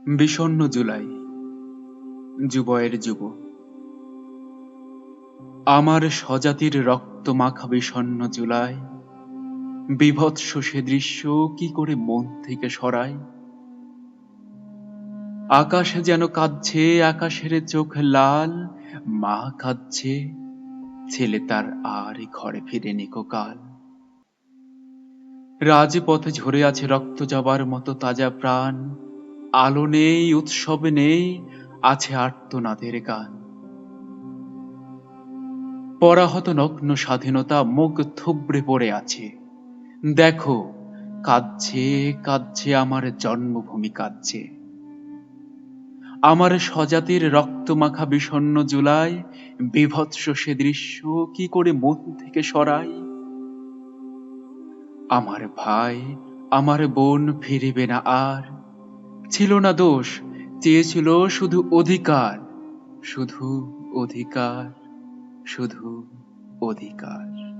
বিষণ্ণ জুলাই, যুবয়ের যুব। আমার স্বজাতির রক্ত মাখা বিষণ্ণ জুলাই, বীভৎস সে দৃশ্য কি করে মন থেকে সরাই। আকাশে যেন কাঁদছে, আকাশের চোখ লাল, মা কাঁদছে, ছেলে তার আর ঘরে ফিরেনি কাল। রাজপথে ঝরে আছে রক্ত জবার মতো তাজা প্রাণ, আলো নেই, উৎসব নেই, আছে আর্তনাদের গান। পরাহত নগ্ন স্বাধীনতা মুখ থুবড়ে পড়ে আছে। দেখো, কাঁদছে কাঁদছে আমার জন্মভূমি কাঁদছে। আমার স্বজাতির রক্তমাখা বিষণ্ণ জুলাই, বীভৎস সে দৃশ্য কি করে মন থেকে সরাই। আমার ভাই, আমার বোন ফিরিবে না আর, ছিল না দোষ, চেয়েছিল শুধু অধিকার, শুধু অধিকার, শুধু অধিকার।